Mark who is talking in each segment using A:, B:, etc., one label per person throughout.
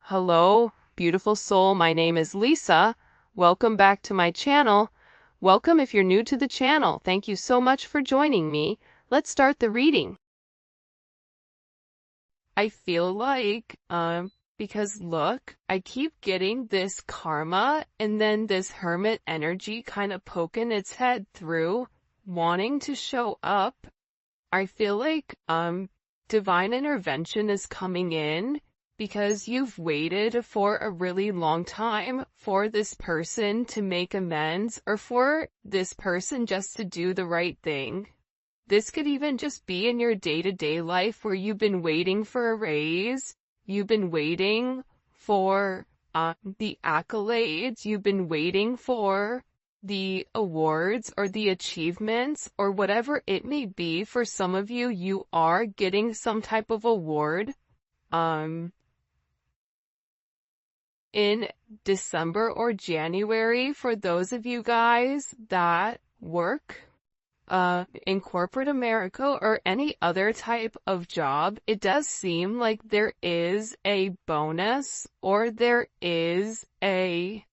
A: Hello, beautiful soul. My name is Lisa. Welcome back to my channel. Welcome if you're new to the channel. Thank you so much for joining me. Let's start the reading. I feel like, because look, I keep getting this karma and then this hermit energy kind of poking its head through, wanting to show up. I feel like, divine intervention is coming in because you've waited for a really long time for this person to make amends or for this person just to do the right thing. This could even just be in your day-to-day life where you've been waiting for a raise, you've been waiting for the accolades, you've been waiting for the awards or the achievements or whatever it may be. For some of you, you are getting some type of award in December or January. For those of you guys that work in corporate America or any other type of job, it does seem like there is a bonus or there is a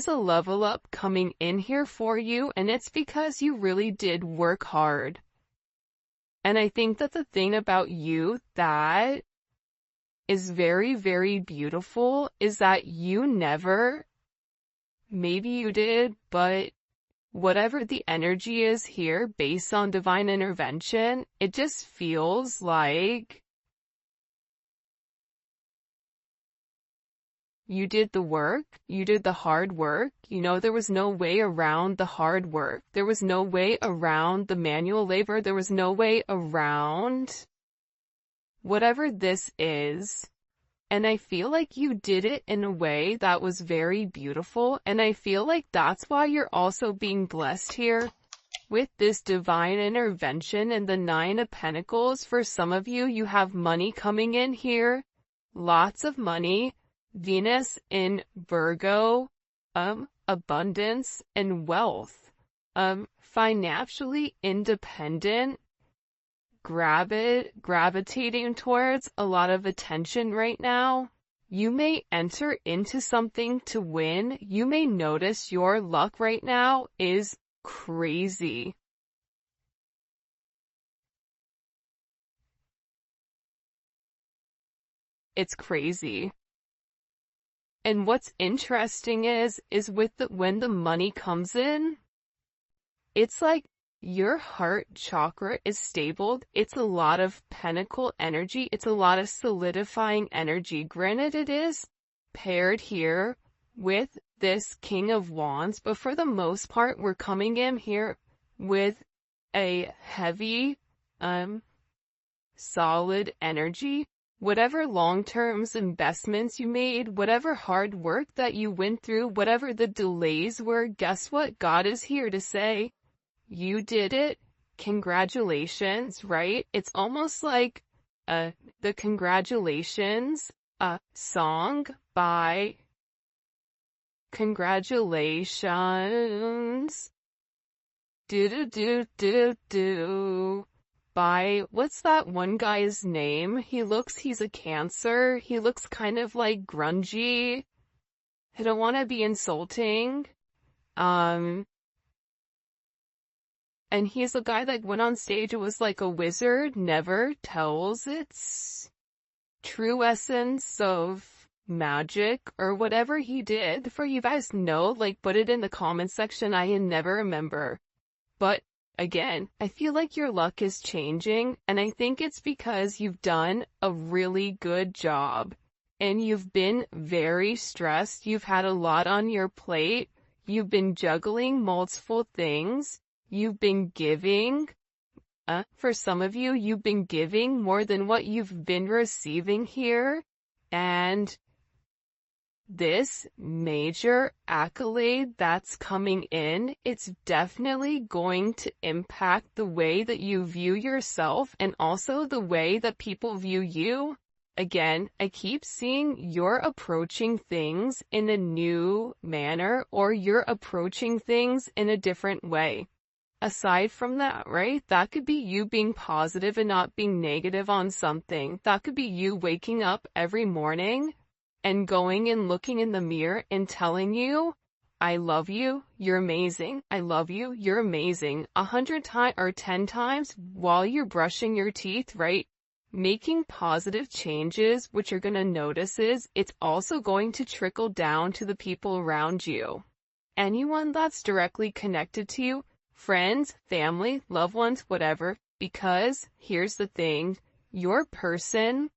A: level up coming in here for you, and it's because you really did work hard. And I think that the thing about you that is very, very beautiful is that you never, maybe you did, but whatever the energy is here based on divine intervention, it just feels like you did the work, you did the hard work. You know, there was no way around the hard work. There was no way around the manual labor. There was no way around whatever this is. And I feel like you did it in a way that was very beautiful. And I feel like that's why you're also being blessed here with this divine intervention and the Nine of Pentacles. For some of you, you have money coming in here. Lots of money. Venus in Virgo, abundance and wealth, financially independent, gravitating towards a lot of attention right now. You may enter into something to win. You may notice your luck right now is crazy. It's crazy. And what's interesting is with when the money comes in, it's like your heart chakra is stable. It's a lot of pentacle energy. It's a lot of solidifying energy. Granted, it is paired here with this King of Wands, but for the most part, we're coming in here with a heavy, solid energy. Whatever long-term investments you made, whatever hard work that you went through, whatever the delays were, guess what? God is here to say, you did it. Congratulations, right? It's almost like the congratulations song by Congratulations. Do by, what's that one guy's name? He's a Cancer. He looks kind of like grungy. I don't want to be insulting. And he's a guy that went on stage. It was like a wizard never tells its true essence of magic or whatever he did. For you guys know, like, put it in the comment section. I never remember. But again, I feel like your luck is changing, and I think it's because you've done a really good job, and you've been very stressed. You've had a lot on your plate. You've been juggling multiple things. You've been giving. For some of you, you've been giving more than what you've been receiving here, and this major accolade that's coming in, it's definitely going to impact the way that you view yourself and also the way that people view you. Again, I keep seeing you're approaching things in a new manner or you're approaching things in a different way. aside from that, right? That could be you being positive and not being negative on something. That could be you waking up every morning and going and looking in the mirror and telling you, I love you, you're amazing, I love you, you're amazing, 100 times or 10 times while you're brushing your teeth, right? Making positive changes, what you're going to notice is it's also going to trickle down to the people around you. Anyone that's directly connected to you, friends, family, loved ones, whatever, because here's the thing, your person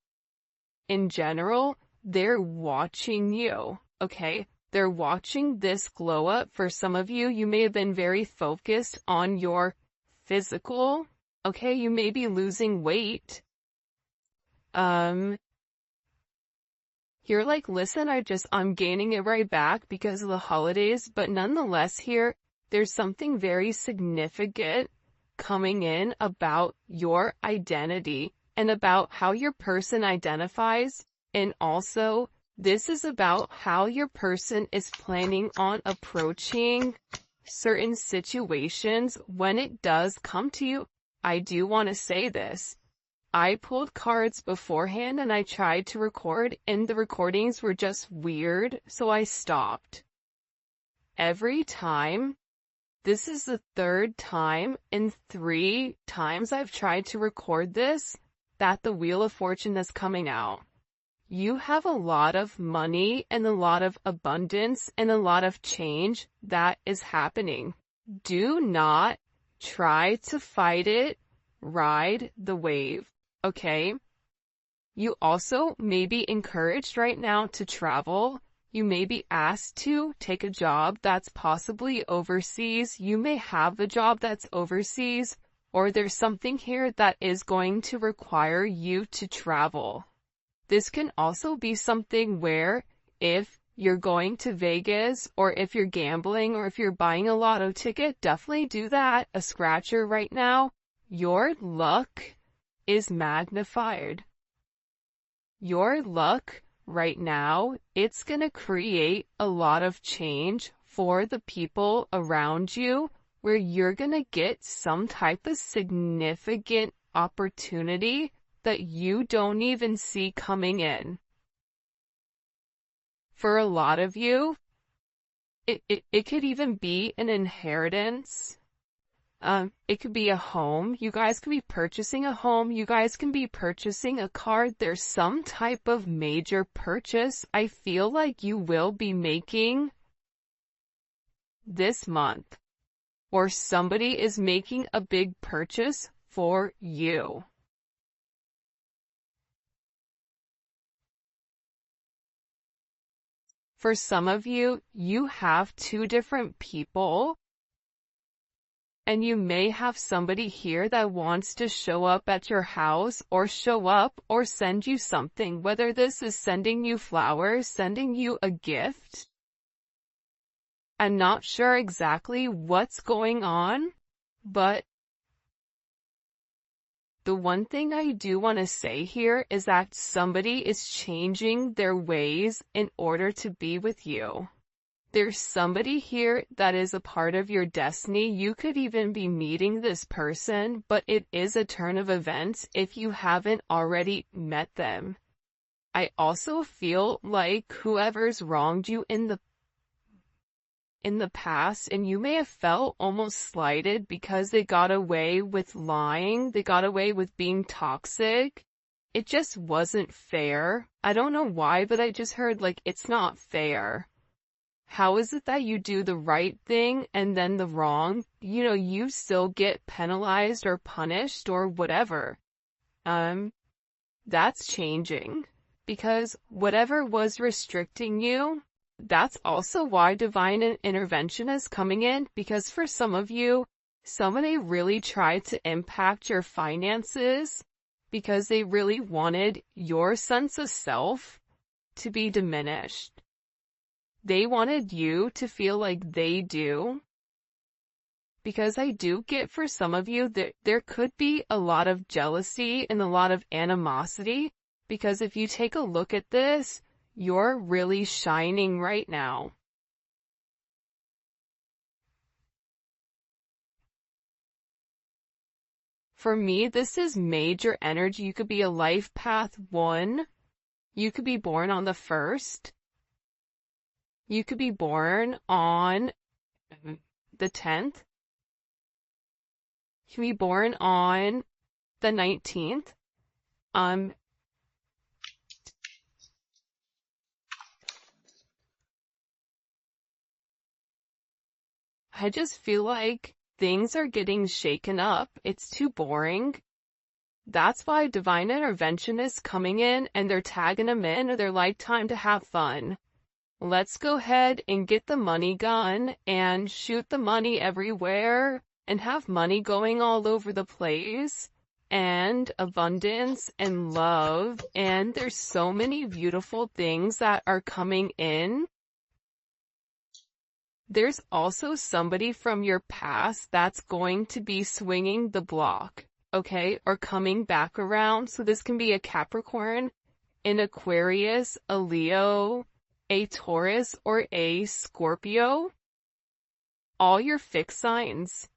A: in general, they're watching you, okay? They're watching this glow up. For some of you, you may have been very focused on your physical, okay? You may be losing weight. You're like, listen, I'm gaining it right back because of the holidays, but nonetheless here, there's something very significant coming in about your identity and about how your person identifies, and also this is about how your person is planning on approaching certain situations when it does come to you. I do want to say this. I pulled cards beforehand and I tried to record, and the recordings were just weird, so I stopped. Every time, this is the third time in 3 times I've tried to record this, that the Wheel of Fortune is coming out. You have a lot of money and a lot of abundance and a lot of change that is happening. Do not try to fight it, ride the wave. Okay? You also may be encouraged right now to travel. You may be asked to take a job that's possibly overseas. You may have a job that's overseas, or there's something here that is going to require you to travel. This can also be something where if you're going to Vegas, or if you're gambling, or if you're buying a lotto ticket, definitely do that. A scratcher right now. Your luck is magnified. Your luck right now, it's gonna create a lot of change for the people around you, where you're gonna get some type of significant opportunity that you don't even see coming in. For a lot of you, it could even be an inheritance. It could be a home. You guys could be purchasing a home. You guys can be purchasing a car. There's some type of major purchase I feel like you will be making this month, or somebody is making a big purchase for you. For some of you, you have 2 different people, and you may have somebody here that wants to show up at your house, or show up or send you something, whether this is sending you flowers, sending you a gift. I'm not sure exactly what's going on, but the one thing I do want to say here is that somebody is changing their ways in order to be with you. There's somebody here that is a part of your destiny. You could even be meeting this person, but it is a turn of events if you haven't already met them. I also feel like whoever's wronged you in the past, and you may have felt almost slighted because they got away with lying, they got away with being toxic. It just wasn't fair. I don't know why, but I just heard like, it's not fair. How is it that you do the right thing and then the wrong, you still get penalized or punished or whatever? That's changing, because whatever was restricting you, that's also why divine intervention is coming in, because for some of you, somebody really tried to impact your finances because they really wanted your sense of self to be diminished. They wanted you to feel like they do. Because I do get for some of you that there could be a lot of jealousy and a lot of animosity, because if you take a look at this, you're really shining right now. For me, this is major energy. You could be a life path 1. You could be born on the 1st. You could be born on the 10th. You could be born on the 19th. I just feel like things are getting shaken up. It's too boring. That's why divine intervention is coming in and they're tagging them in. They're like, time to have fun. Let's go ahead and get the money gun and shoot the money everywhere and have money going all over the place and abundance and love. And there's so many beautiful things that are coming in. There's also somebody from your past that's going to be swinging the block, okay, or coming back around. So this can be a Capricorn, an Aquarius, a Leo, a Taurus, or a Scorpio. All your fixed signs.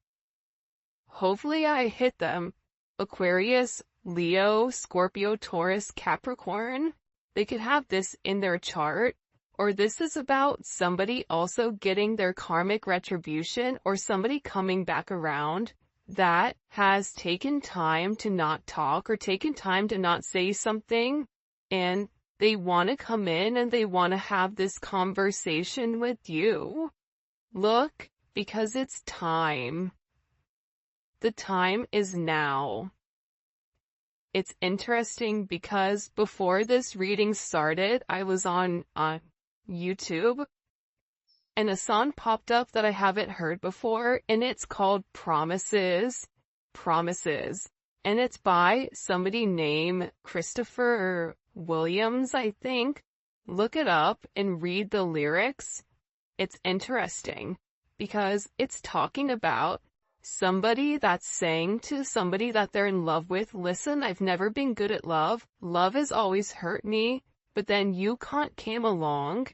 A: Hopefully I hit them. Aquarius, Leo, Scorpio, Taurus, Capricorn. They could have this in their chart. Or this is about somebody also getting their karmic retribution or somebody coming back around that has taken time to not talk or taken time to not say something, and they want to come in and they want to have this conversation with you. Look, because it's time. The time is now. It's interesting because before this reading started, I was on YouTube, and a song popped up that I haven't heard before, and it's called Promises, and it's by somebody named Christopher Williams, I think. Look it up and read the lyrics. It's interesting because it's talking about somebody that's saying to somebody that they're in love with, listen, I've never been good at love. Love has always hurt me, but then you came along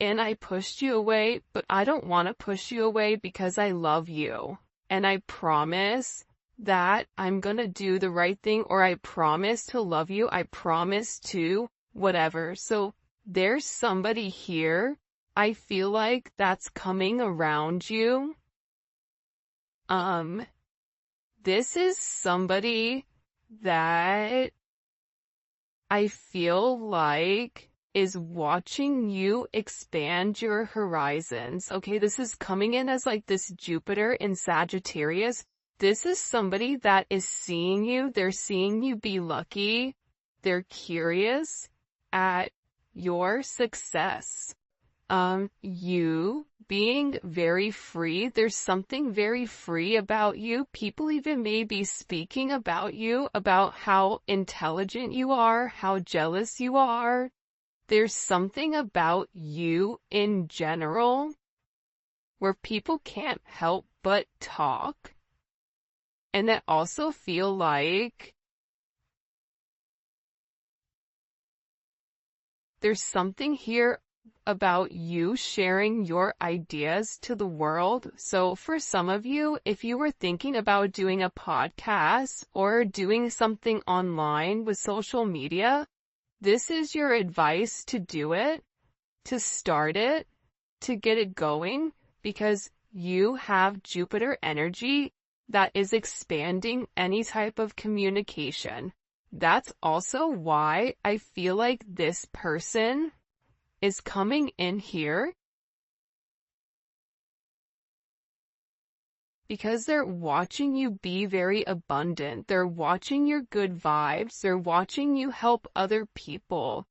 A: and I pushed you away, but I don't want to push you away because I love you. And I promise that I'm gonna do the right thing, or I promise to love you. I promise to whatever. So there's somebody here, I feel like, that's coming around you. This is somebody that I feel like is watching you expand your horizons. Okay, this is coming in as like this Jupiter in Sagittarius. This is somebody that is seeing you. They're seeing you be lucky. They're curious at your success. You being very free. There's something very free about you. People even may be speaking about you, about how intelligent you are, how jealous you are. There's something about you in general where people can't help but talk. And I also feel like there's something here about you sharing your ideas to the world. So for some of you, if you were thinking about doing a podcast or doing something online with social media, this is your advice to do it, to start it, to get it going, because you have Jupiter energy that is expanding any type of communication. That's also why I feel like this person is coming in here, because they're watching you be very abundant. They're watching your good vibes. They're watching you help other people.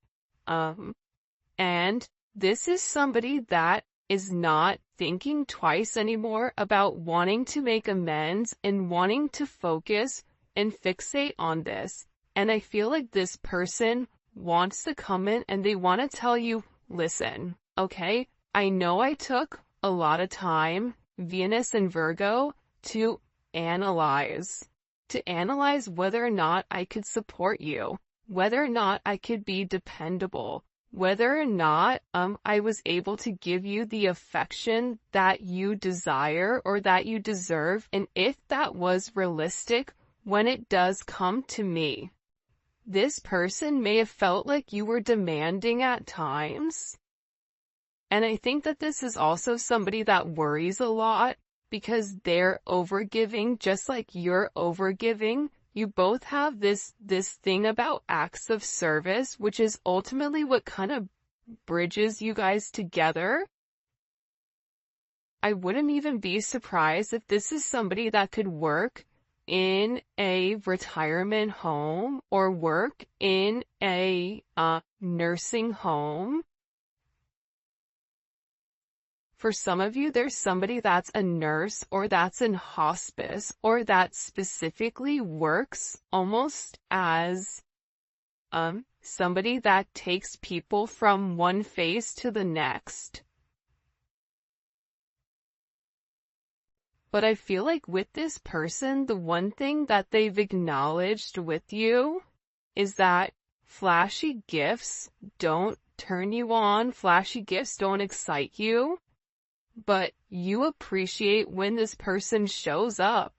A: And this is somebody that is not thinking twice anymore about wanting to make amends and wanting to focus and fixate on this. And I feel like this person wants to come in and they want to tell you, listen, okay, I know I took a lot of time, Venus and Virgo, to analyze whether or not I could support you, whether or not I could be dependable, whether or not I was able to give you the affection that you desire or that you deserve, and if that was realistic, when it does come to me, this person may have felt like you were demanding at times. And I think that this is also somebody that worries a lot because they're overgiving just like you're overgiving. You both have this thing about acts of service, which is ultimately what kind of bridges you guys together. I wouldn't even be surprised if this is somebody that could work in a retirement home or work in a nursing home. For some of you, there's somebody that's a nurse or that's in hospice or that specifically works almost as somebody that takes people from one phase to the next. But I feel like with this person, the one thing that they've acknowledged with you is that flashy gifts don't turn you on, flashy gifts don't excite you, but you appreciate when this person shows up.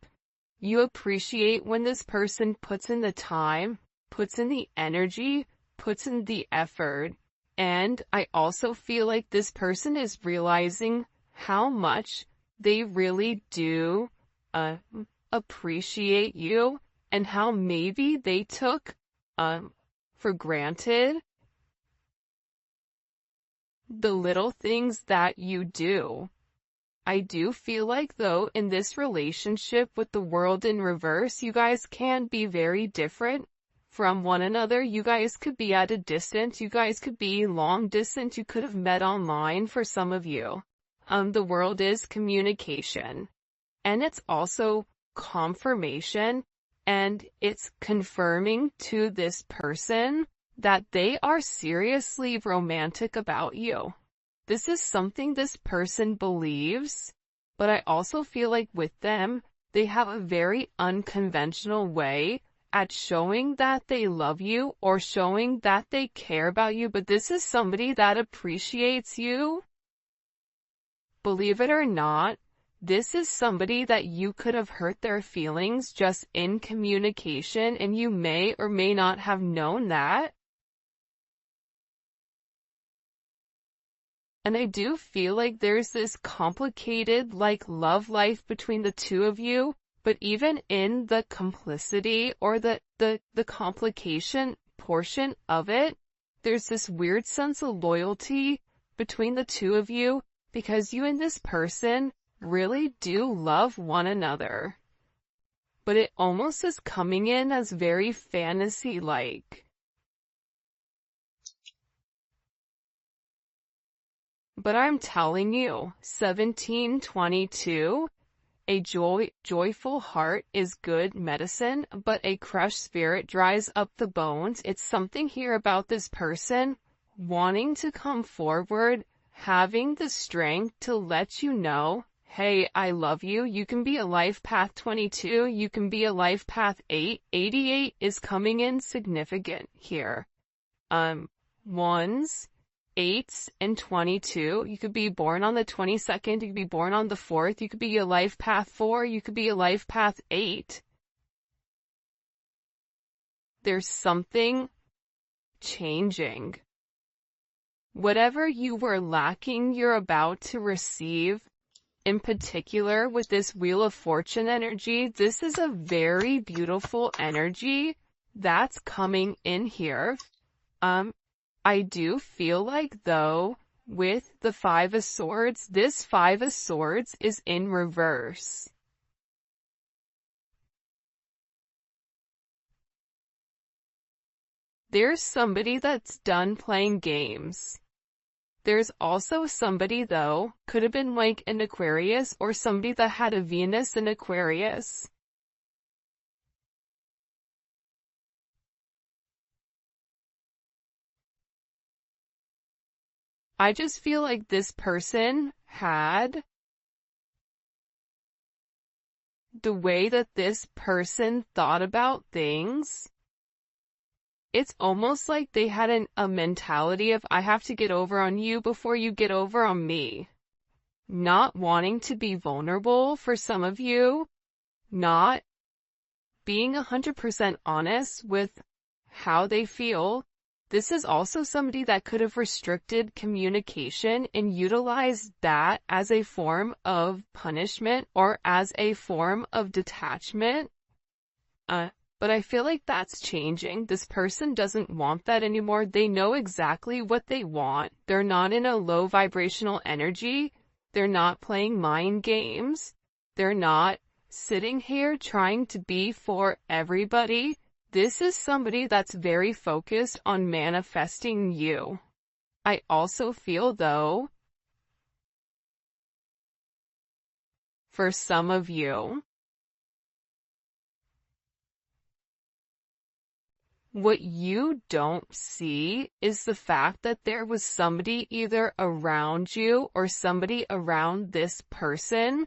A: You appreciate when this person puts in the time, puts in the energy, puts in the effort. And I also feel like this person is realizing how much they really do appreciate you and how maybe they took for granted the little things that you do. I do feel like though in this relationship with the world in reverse, you guys can be very different from one another. You guys could be at a distance. You guys could be long distance. You could have met online for some of you. The world is communication, and it's also confirmation, and it's confirming to this person that they are seriously romantic about you. This is something this person believes, but I also feel like with them, they have a very unconventional way at showing that they love you or showing that they care about you, but this is somebody that appreciates you. Believe it or not, this is somebody that you could have hurt their feelings just in communication, and you may or may not have known that. And I do feel like there's this complicated, love life between the two of you, but even in the complicity or the complication portion of it, there's this weird sense of loyalty between the two of you, because you and this person really do love one another. But it almost is coming in as very fantasy-like. But I'm telling you, 1722, a joyful heart is good medicine, but a crushed spirit dries up the bones. It's something here about this person wanting to come forward, having the strength to let you know, hey, I love you. You can be a life path 22. You can be a life path 8. 88 is coming in significant here. Ones, 8s, and 22. You could be born on the 22nd. You could be born on the 4th. You could be a life path 4. You could be a life path 8. There's something changing. Whatever you were lacking, you're about to receive. In particular, with this Wheel of Fortune energy, this is a very beautiful energy that's coming in here. I do feel like, though, with the Five of Swords, this Five of Swords is in reverse. There's somebody that's done playing games. There's also somebody, though, could have been like an Aquarius or somebody that had a Venus in Aquarius. I just feel like this person had the way that this person thought about things. It's almost like they had a mentality of, I have to get over on you before you get over on me. Not wanting to be vulnerable for some of you. Not being 100% honest with how they feel. This is also somebody that could have restricted communication and utilized that as a form of punishment or as a form of detachment. But I feel like that's changing. This person doesn't want that anymore. They know exactly what they want. They're not in a low vibrational energy. They're not playing mind games. They're not sitting here trying to be for everybody. This is somebody that's very focused on manifesting you. I also feel, though, for some of you, what you don't see is the fact that there was somebody either around you or somebody around this person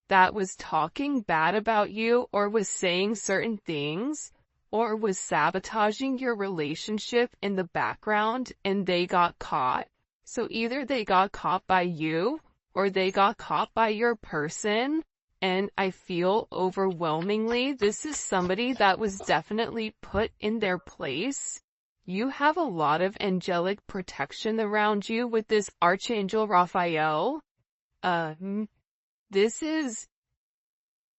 A: that was talking bad about you or was saying certain things or was sabotaging your relationship in the background, and they got caught. So either they got caught by you or they got caught by your person. And I feel overwhelmingly this is somebody that was definitely put in their place. You have a lot of angelic protection around you with this Archangel Raphael. This is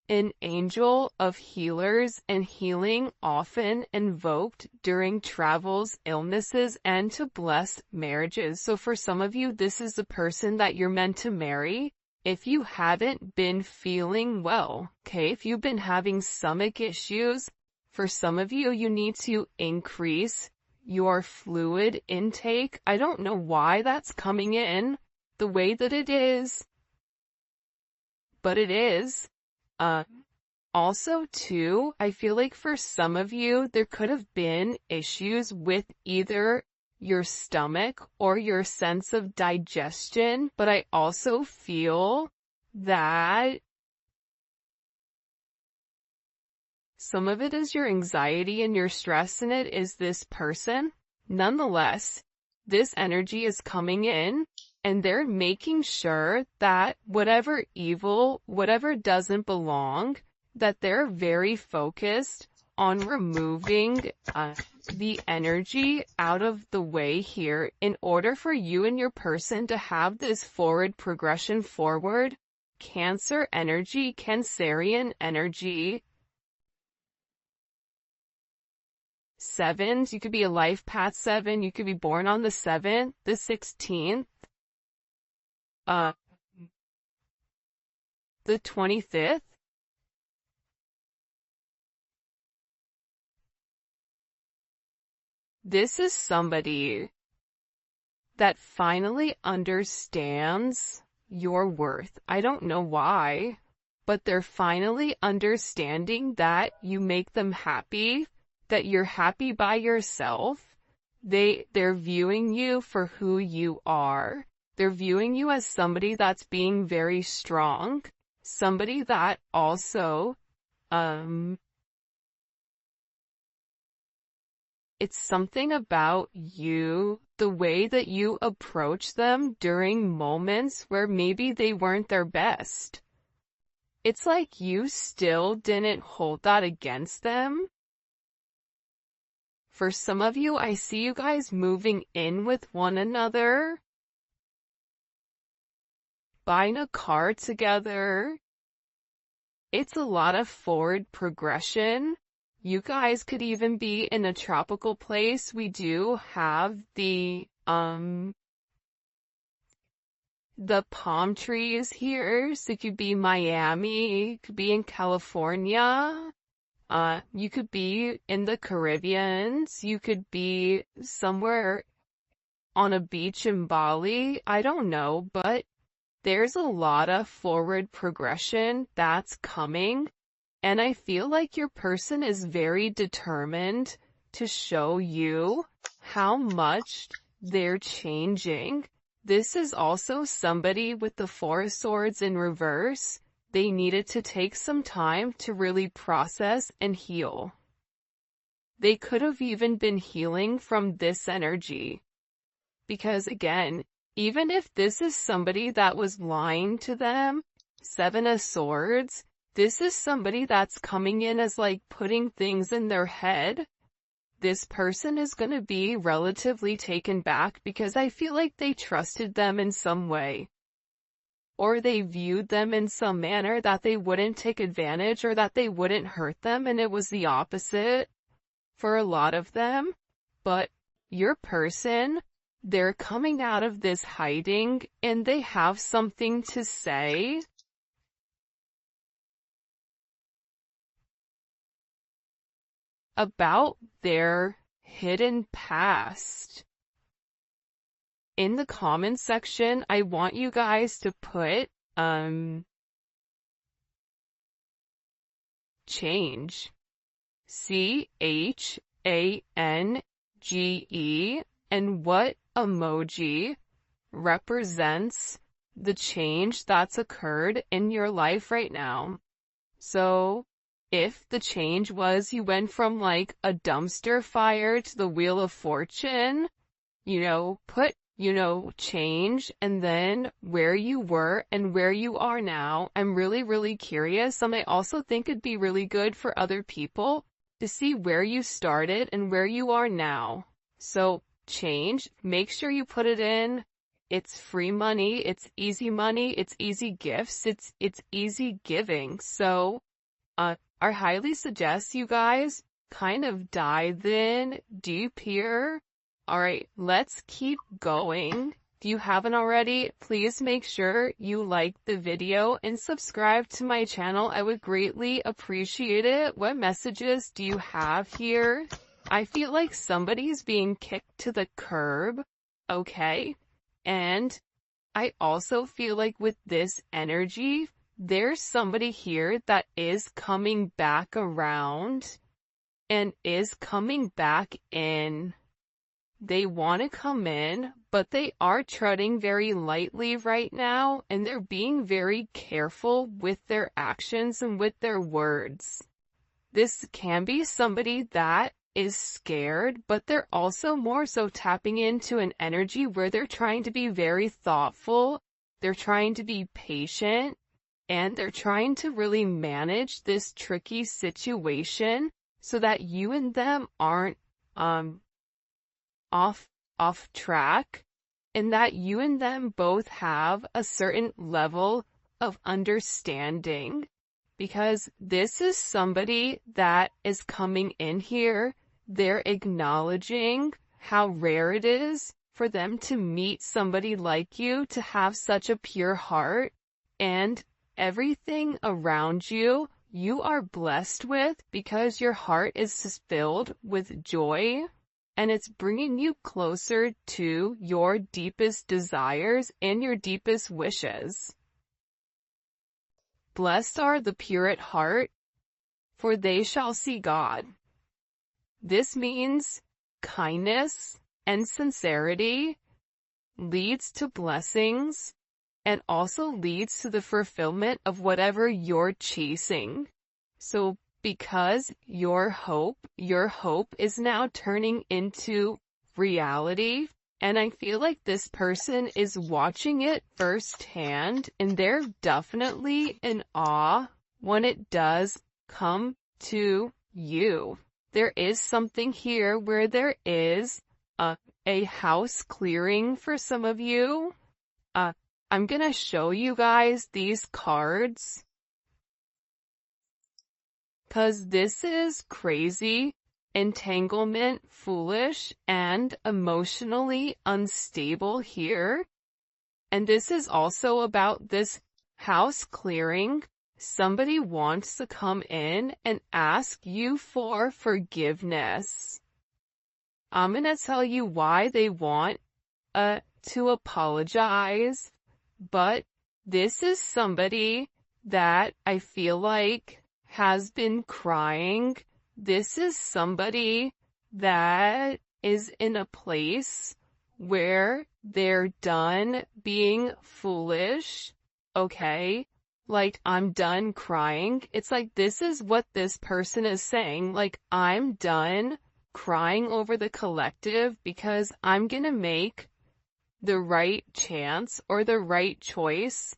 A: an angel of healers, and healing often invoked during travels, illnesses, and to bless marriages. So for some of you, this is the person that you're meant to marry. If you haven't been feeling well, okay, if you've been having stomach issues, for some of you, you need to increase your fluid intake. I don't know why that's coming in the way that it is, but it is. Also too, I feel like for some of you, there could have been issues with either your stomach or your sense of digestion, but I also feel that some of it is your anxiety and your stress, and it is this person. Nonetheless, this energy is coming in, and they're making sure that whatever evil, whatever doesn't belong, that they're very focused on removing the energy out of the way here in order for you and your person to have this forward progression forward. Cancer energy, Cancerian energy. Sevens, you could be a life path 7, you could be born on the 7th, the 16th, the 25th. This is somebody that finally understands your worth. I don't know why, but they're finally understanding that you make them happy, that you're happy by yourself. They're viewing you for who you are. They're viewing you as somebody that's being very strong, somebody that also, it's something about you, the way that you approach them during moments where maybe they weren't their best. It's like you still didn't hold that against them. For some of you, I see you guys moving in with one another, buying a car together. It's a lot of forward progression. You guys could even be in a tropical place. We do have the palm trees here. So it could be Miami, it could be in California. You could be in the Caribbean. You could be somewhere on a beach in Bali. I don't know, but there's a lot of forward progression that's coming. And I feel like your person is very determined to show you how much they're changing. This is also somebody with the 4 of Swords in reverse. They needed to take some time to really process and heal. They could have even been healing from this energy. Because again, even if this is somebody that was lying to them, 7 of Swords, This is somebody that's coming in as like putting things in their head. This person is going to be relatively taken back because I feel like they trusted them in some way. Or they viewed them in some manner that they wouldn't take advantage or that they wouldn't hurt them, and it was the opposite for a lot of them. But your person, they're coming out of this hiding and they have something to say. About their hidden past. In the comments section, I want you guys to put, change. CHANGE, and what emoji represents the change that's occurred in your life right now. So, if the change was you went from like a dumpster fire to the Wheel of Fortune, put, change and then where you were and where you are now. I'm really, really curious. And I also think it'd be really good for other people to see where you started and where you are now. So change, make sure you put it in. It's free money, it's easy gifts, it's easy giving. So, I highly suggest you guys kind of dive in deep here. Alright, let's keep going. If you haven't already, please make sure you like the video and subscribe to my channel. I would greatly appreciate it. What messages do you have here? I feel like somebody's being kicked to the curb, okay? And I also feel like with this energy, there's somebody here that is coming back around and is coming back in. They want to come in, but they are treading very lightly right now, and they're being very careful with their actions and with their words. This can be somebody that is scared, but they're also more so tapping into an energy where they're trying to be very thoughtful, they're trying to be patient, and they're trying to really manage this tricky situation so that you and them aren't off track, and that you and them both have a certain level of understanding. Because this is somebody that is coming in here, they're acknowledging how rare it is for them to meet somebody like you, to have such a pure heart, and everything around you, you are blessed with because your heart is filled with joy, and it's bringing you closer to your deepest desires and your deepest wishes. Blessed are the pure at heart, for they shall see God. This means kindness and sincerity leads to blessings and also leads to the fulfillment of whatever you're chasing. So because your hope is now turning into reality, and I feel like this person is watching it firsthand, and they're definitely in awe when it does come to you. There is something here where there is a house clearing for some of you. I'm gonna show you guys these cards, 'cause this is crazy, entanglement, foolish, and emotionally unstable here. And this is also about this house clearing. Somebody wants to come in and ask you for forgiveness. I'm gonna tell you why they want to apologize, but this is somebody that I feel like has been crying. This is somebody that is in a place where they're done being foolish, okay? Like, I'm done crying. It's like, this is what this person is saying. Like, I'm done crying over the collective because I'm gonna make the right chance or the right choice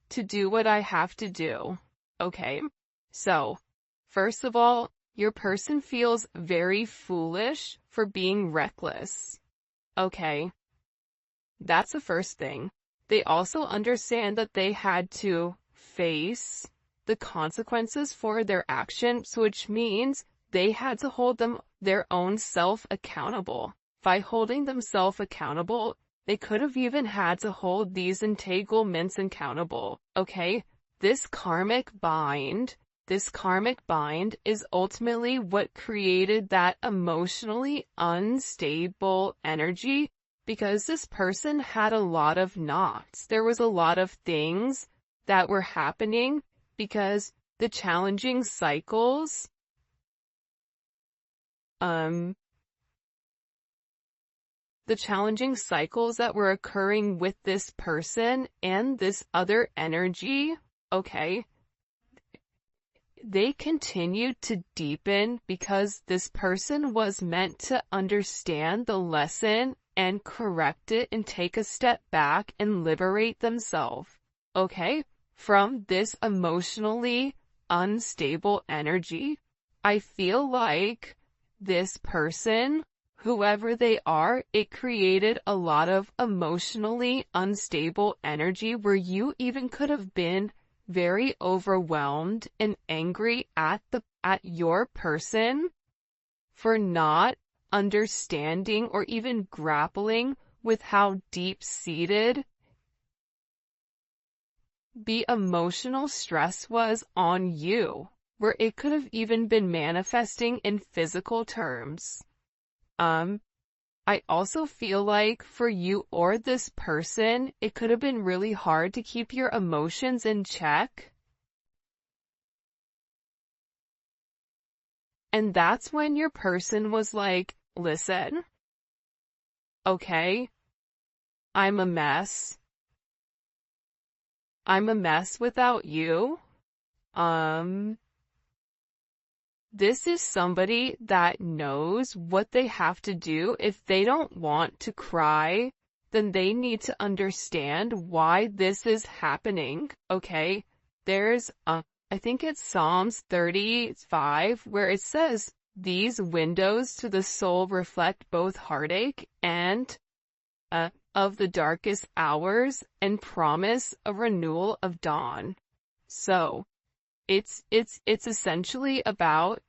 A: to do what I have to do, okay? So, first of all, your person feels very foolish for being reckless. Okay, that's the first thing. They also understand that they had to face the consequences for their actions, which means they had to hold their own self accountable. By holding themselves accountable, they could have even had to hold these entanglements accountable. Okay? This karmic bind is ultimately what created that emotionally unstable energy, because this person had a lot of knots. There was a lot of things that were happening because the challenging cycles, the challenging cycles that were occurring with this person and this other energy, okay, they continued to deepen because this person was meant to understand the lesson and correct it and take a step back and liberate themselves, okay, from this emotionally unstable energy. I feel like this person, whoever they are, it created a lot of emotionally unstable energy where you even could have been very overwhelmed and angry at your person for not understanding or even grappling with how deep-seated the emotional stress was on you, where it could have even been manifesting in physical terms. I also feel like for you or this person, it could have been really hard to keep your emotions in check. And that's when your person was like, listen, okay, I'm a mess. I'm a mess without you. This is somebody that knows what they have to do. If they don't want to cry, then they need to understand why this is happening, okay? There's, I think it's Psalms 35, where it says, these windows to the soul reflect both heartache and, of the darkest hours and promise a renewal of dawn. So, it's essentially about,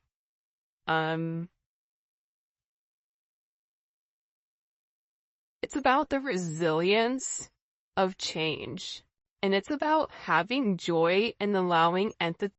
A: it's about the resilience of change. And it's about having joy and allowing